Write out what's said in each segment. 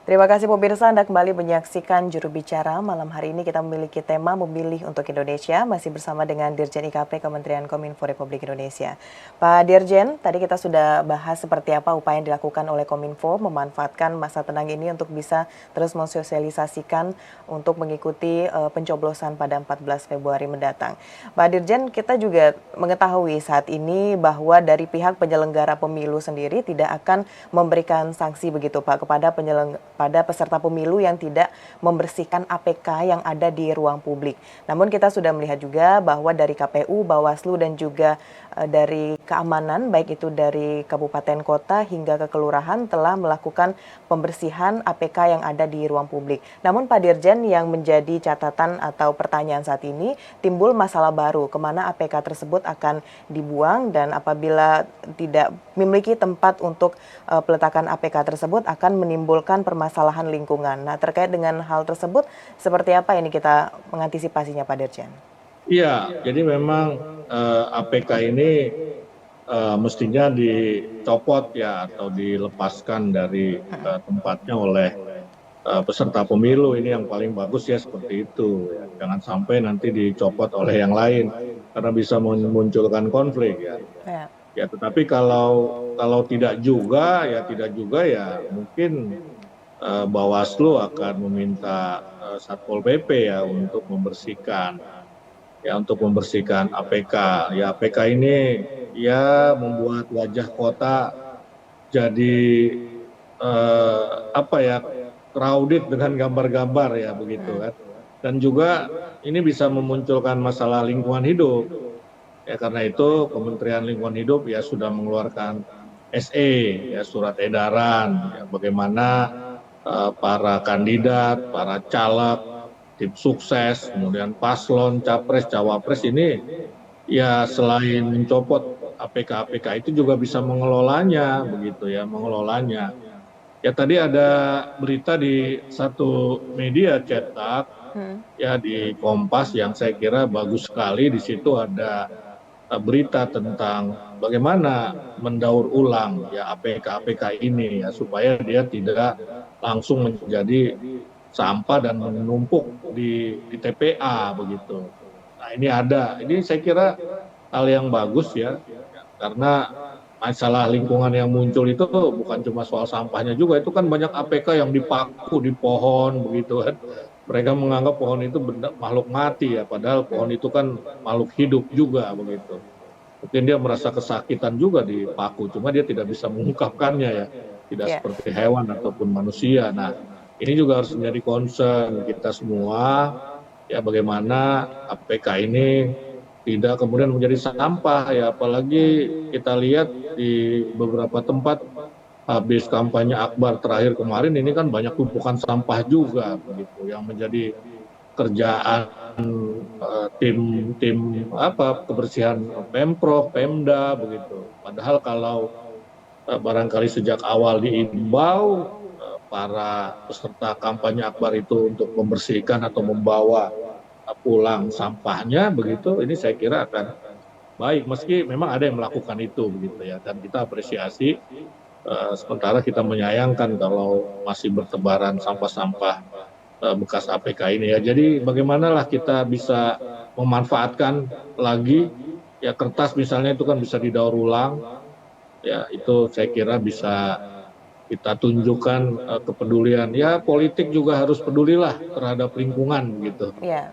Terima kasih pemirsa, Anda kembali menyaksikan Juru Bicara. Malam hari ini kita memiliki tema Memilih untuk Indonesia, masih bersama dengan Dirjen IKP Kementerian Kominfo Republik Indonesia. Pak Dirjen, tadi kita sudah bahas seperti apa upaya yang dilakukan oleh Kominfo memanfaatkan masa tenang ini untuk bisa terus mensosialisasikan untuk mengikuti pencoblosan pada 14 Februari mendatang. Pak Dirjen, kita juga mengetahui saat ini bahwa dari pihak penyelenggara pemilu sendiri tidak akan memberikan sanksi begitu Pak pada peserta pemilu yang tidak membersihkan APK yang ada di ruang publik. Namun kita sudah melihat juga bahwa dari KPU, Bawaslu dan juga dari keamanan baik itu dari kabupaten kota hingga ke kelurahan telah melakukan pembersihan APK yang ada di ruang publik. Namun Pak Dirjen, yang menjadi catatan atau pertanyaan saat ini timbul masalah baru, kemana APK tersebut akan dibuang dan apabila tidak memiliki tempat untuk peletakan APK tersebut akan menimbulkan permasalahan lingkungan. Nah, terkait dengan hal tersebut, seperti apa ini kita mengantisipasinya, Pak Dirjen? Iya, jadi memang APK ini mestinya dicopot ya atau dilepaskan dari tempatnya oleh peserta pemilu. Ini yang paling bagus ya seperti itu. Ya. Jangan sampai nanti dicopot oleh yang lain karena bisa memunculkan konflik ya. Ya. Ya, tetapi kalau tidak juga ya mungkin Bawaslu akan meminta Satpol PP ya untuk membersihkan APK. Ya, APK ini ya membuat wajah kota jadi apa ya, crowded dengan gambar-gambar ya begitu kan. Dan juga ini bisa memunculkan masalah lingkungan hidup. Ya, karena itu Kementerian Lingkungan Hidup ya sudah mengeluarkan SE ya, surat edaran ya, bagaimana para kandidat, para caleg, tim sukses, kemudian paslon, capres, cawapres ini ya selain mencopot APK-APK itu juga bisa mengelolanya begitu ya, mengelolanya. Ya, tadi ada berita di satu media cetak ya di Kompas yang saya kira bagus sekali. Di situ ada berita tentang bagaimana mendaur ulang ya APK-APK ini ya supaya dia tidak langsung menjadi sampah dan menumpuk di TPA begitu. Nah, ini saya kira hal yang bagus ya, karena masalah lingkungan yang muncul itu bukan cuma soal sampahnya juga, itu kan banyak APK yang dipaku di pohon begitu kan. Mereka menganggap pohon itu makhluk mati ya, padahal pohon itu kan makhluk hidup juga begitu. Mungkin dia merasa kesakitan juga dipaku, cuma dia tidak bisa mengungkapkannya ya, tidak Ya. seperti hewan ataupun manusia. Nah, ini juga harus menjadi concern kita semua, ya bagaimana APK ini tidak kemudian menjadi sampah ya, apalagi kita lihat di beberapa tempat habis kampanye Akbar terakhir kemarin ini kan banyak tumpukan sampah juga begitu yang menjadi kerjaan tim kebersihan Pemprov, Pemda begitu. Padahal kalau barangkali sejak awal diimbau para peserta kampanye Akbar itu untuk membersihkan atau membawa pulang sampahnya begitu, ini saya kira akan baik meski memang ada yang melakukan itu begitu ya, dan kita apresiasi. Sementara kita menyayangkan kalau masih bertebaran sampah-sampah bekas APK ini ya. Jadi bagaimanalah kita bisa memanfaatkan lagi ya, kertas misalnya itu kan bisa didaur ulang ya, itu saya kira bisa kita tunjukkan kepedulian ya. Politik juga harus pedulilah terhadap lingkungan gitu. Ya.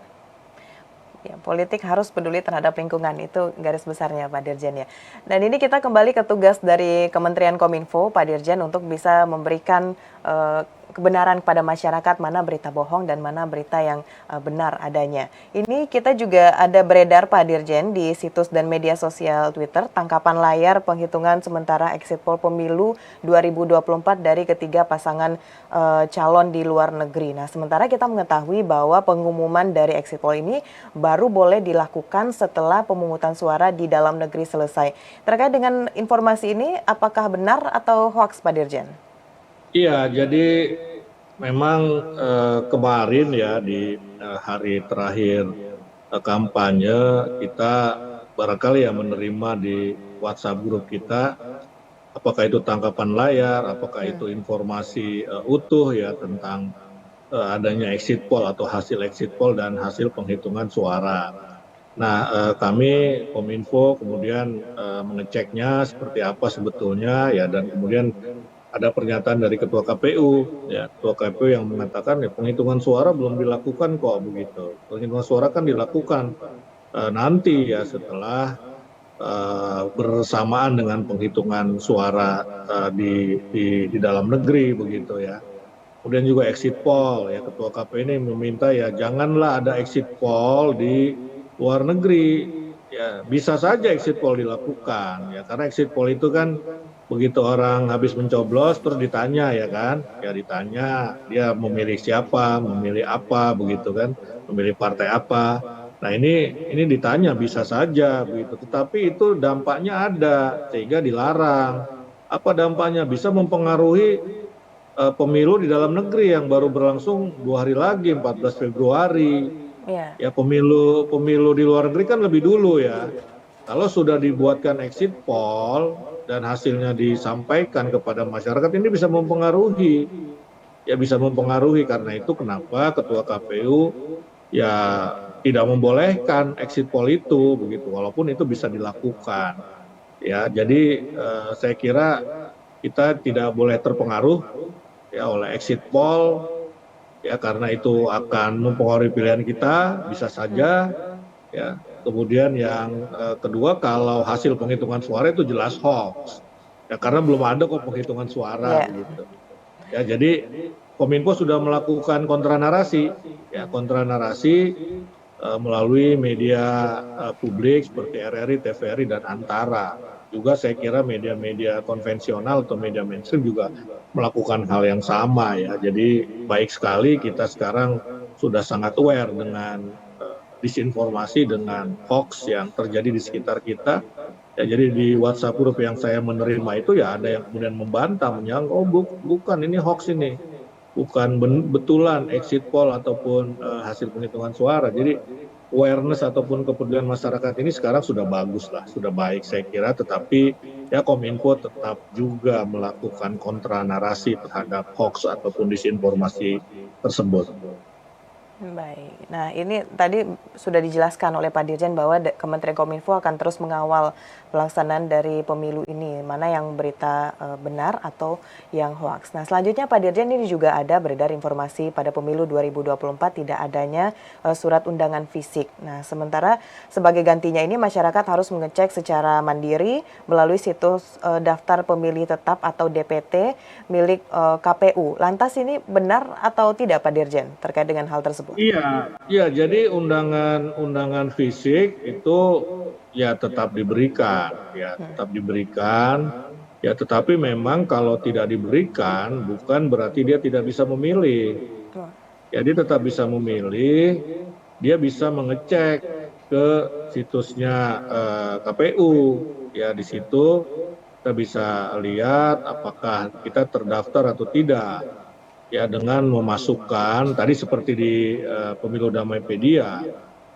Ya, politik harus peduli terhadap lingkungan, itu garis besarnya Pak Dirjen ya. Dan ini kita kembali ke tugas dari Kementerian Kominfo, Pak Dirjen, untuk bisa memberikan kebenaran kepada masyarakat mana berita bohong dan mana berita yang benar adanya. Ini kita juga ada beredar Pak Dirjen di situs dan media sosial Twitter, tangkapan layar penghitungan sementara exit poll pemilu 2024 dari ketiga pasangan calon di luar negeri. Nah, sementara kita mengetahui bahwa pengumuman dari exit poll ini baru boleh dilakukan setelah pemungutan suara di dalam negeri selesai. Terkait dengan informasi ini, apakah benar atau hoax Pak Dirjen? Iya, jadi memang kemarin ya di hari terakhir kampanye kita barangkali ya menerima di WhatsApp grup kita apakah itu tangkapan layar, apakah itu informasi utuh ya tentang adanya exit poll atau hasil exit poll dan hasil penghitungan suara. Nah, kami Kominfo kemudian mengeceknya seperti apa sebetulnya ya, dan kemudian ada pernyataan dari Ketua KPU, ya Ketua KPU yang mengatakan ya penghitungan suara belum dilakukan kok begitu. Penghitungan suara kan dilakukan nanti ya setelah bersamaan dengan penghitungan suara di dalam negeri begitu ya. Kemudian juga exit poll ya, Ketua KPU ini meminta ya janganlah ada exit poll di luar negeri. Ya bisa saja exit poll dilakukan ya, karena exit poll itu kan begitu orang habis mencoblos terus ditanya ya kan, ya ditanya dia memilih siapa, memilih apa begitu kan, memilih partai apa. Nah ini ditanya bisa saja begitu, tetapi itu dampaknya ada sehingga dilarang. Apa dampaknya? Bisa mempengaruhi pemilu di dalam negeri yang baru berlangsung 2 hari lagi, 14 Februari. Iya. Ya pemilu di luar negeri kan lebih dulu ya. Kalau sudah dibuatkan exit poll dan hasilnya disampaikan kepada masyarakat, ini bisa mempengaruhi. Ya bisa mempengaruhi, karena itu kenapa Ketua KPU ya tidak membolehkan exit poll itu begitu, walaupun itu bisa dilakukan. Ya, jadi saya kira kita tidak boleh terpengaruh ya oleh exit poll ya, karena itu akan mempengaruhi pilihan kita, bisa saja ya. Kemudian yang kedua, kalau hasil penghitungan suara itu jelas hoax ya, karena belum ada kok penghitungan suara Ya. begitu ya. Jadi Kominfo sudah melakukan kontranarasi ya, kontranarasi melalui media publik seperti RRI, TVRI dan Antara. Juga saya kira media-media konvensional atau media mainstream juga melakukan hal yang sama ya. Jadi baik sekali kita sekarang sudah sangat aware dengan disinformasi, dengan hoax yang terjadi di sekitar kita. Ya, jadi di WhatsApp grup yang saya menerima itu ya ada yang kemudian membantah, menyangka, oh bukan ini hoax ini, bukan betulan exit poll ataupun hasil penghitungan suara. Jadi awareness ataupun kepedulian masyarakat ini sekarang sudah bagus lah, sudah baik saya kira. Tetapi ya Kominfo tetap juga melakukan kontra narasi terhadap hoax ataupun disinformasi tersebut. Baik. Nah, ini tadi sudah dijelaskan oleh Pak Dirjen bahwa Kementerian Kominfo akan terus mengawal pelaksanaan dari pemilu ini, mana yang berita benar atau yang hoaks. Nah, selanjutnya Pak Dirjen, ini juga ada beredar informasi pada pemilu 2024 tidak adanya surat undangan fisik. Nah, sementara sebagai gantinya ini masyarakat harus mengecek secara mandiri melalui situs daftar pemilih tetap atau DPT milik KPU. Lantas ini benar atau tidak Pak Dirjen terkait dengan hal tersebut? Iya, jadi undangan fisik itu ya tetap diberikan, ya tetapi memang kalau tidak diberikan bukan berarti dia tidak bisa memilih. Ya dia tetap bisa memilih, dia bisa mengecek ke situsnya KPU, ya di situ kita bisa lihat apakah kita terdaftar atau tidak. Ya dengan memasukkan tadi seperti di Pemilu Damaipedia,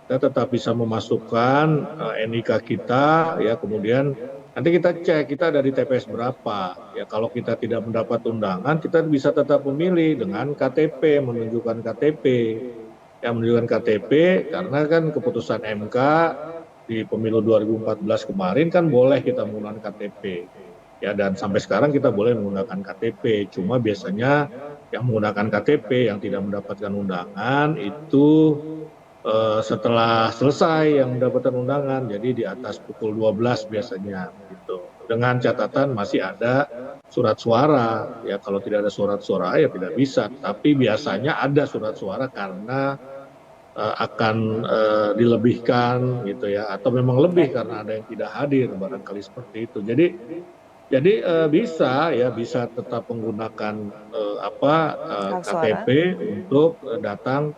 kita tetap bisa memasukkan NIK kita ya, kemudian nanti kita cek kita ada di TPS berapa ya. Kalau kita tidak mendapat undangan, kita bisa tetap memilih dengan KTP, menunjukkan KTP ya, menunjukkan KTP, karena kan keputusan MK di Pemilu 2014 kemarin kan boleh kita menggunakan KTP ya, dan sampai sekarang kita boleh menggunakan KTP. Cuma biasanya yang menggunakan KTP yang tidak mendapatkan undangan itu setelah selesai yang mendapatkan undangan, jadi di atas pukul 12 biasanya gitu. Dengan catatan masih ada surat suara ya, kalau tidak ada surat suara ya tidak bisa. Tapi biasanya ada surat suara karena akan dilebihkan gitu ya, atau memang lebih karena ada yang tidak hadir barangkali seperti itu. Jadi bisa tetap menggunakan KTP untuk datang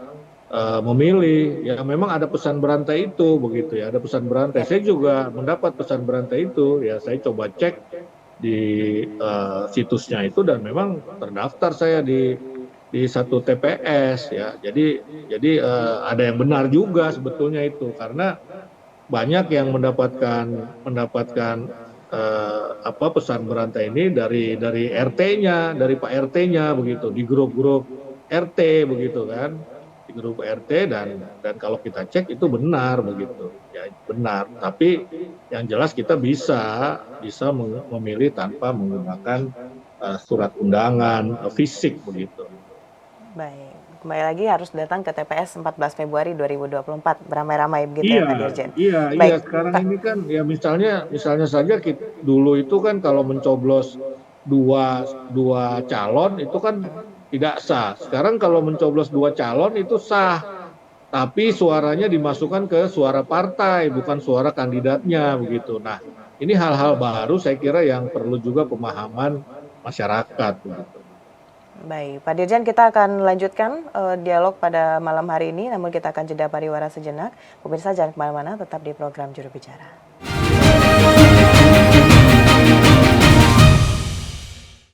memilih. Ya memang ada pesan berantai itu begitu ya, ada pesan berantai. Saya juga mendapat pesan berantai itu ya, saya coba cek di situsnya itu dan memang terdaftar saya di satu TPS ya. Jadi ada yang benar juga sebetulnya itu, karena banyak yang mendapatkan pesan berantai ini dari RT-nya, dari Pak RT-nya begitu, di grup-grup RT begitu kan, di grup RT dan kalau kita cek itu benar begitu, ya benar. Tapi yang jelas kita bisa memilih tanpa menggunakan surat undangan fisik begitu. Baik, kembali lagi harus datang ke TPS 14 Februari 2024 beramai-ramai begitu ya Iya, Pak Dirjen. iya. Baik, Sekarang ini kan ya misalnya saja dulu itu kan kalau mencoblos dua dua calon itu kan tidak sah. Sekarang kalau mencoblos dua calon itu sah, tapi suaranya dimasukkan ke suara partai bukan suara kandidatnya begitu. Nah, ini hal-hal baru saya kira yang perlu juga pemahaman masyarakat begitu. baik Pak Dirjen, kita akan lanjutkan dialog pada malam hari ini, namun kita akan jeda pariwara sejenak. Pemirsa jangan kemana-mana, tetap di program Juru Bicara.